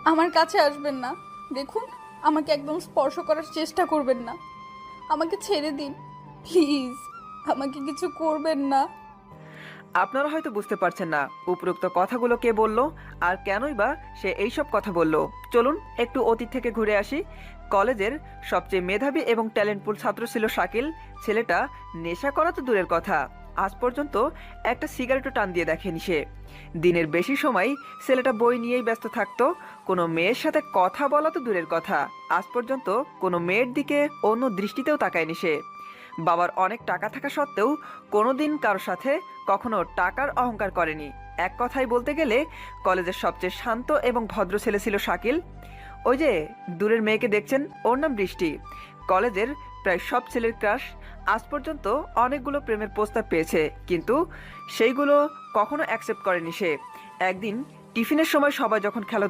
আমার কাছে আসবেন না। দেখুন, আমাকে একদম স্পর্শ করার চেষ্টা করবেন না। আমাকে ছেড়ে দিন প্লিজ। আমাকে কিছু করবেন না। আপনারা হয়তো বুঝতে পারছেন না উপরোক্ত কথাগুলো কে বলল আর কেনই বা সে এইসব কথা বলল। চলুন একটু অতীত থেকে ঘুরে আসি। কলেজের সবচেয়ে মেধাবী এবং ট্যালেন্টফুল ছাত্র ছিল শাকিল। ছেলেটা নেশা করা তো দূরের কথা, আজ পর্যন্ত একটা সিগারেটও টান দিয়ে দেখেনি সে। দিনের বেশি সময় ছেলেটা বই নিয়েই ব্যস্ত থাকতো। কোনো মেয়ের সাথে কথা বলা তো দূরের কথা, আজ পর্যন্ত কোনো মেয়ের দিকে অন্য দৃষ্টিতেও তাকায়নি সে। বাবার অনেক টাকা থাকা সত্ত্বেও কোনোদিন কারোর সাথে কখনো টাকার অহংকার করেনি। এক কথায় বলতে গেলে কলেজের সবচেয়ে শান্ত এবং ভদ্র ছেলে ছিল শাকিল। ওই যে দূরের মেয়েকে দেখছেন, ওর নাম বৃষ্টি। কলেজের প্রায় সব ছেলের ক্রাশ। আজ পর্যন্ত অনেকগুলো প্রেমের প্রস্তাব পেয়েছে, কিন্তু সেইগুলো কখনো অ্যাকসেপ্ট করেনি সে। একদিন টিফিনের সময় সবাই যখন খেলাধুলা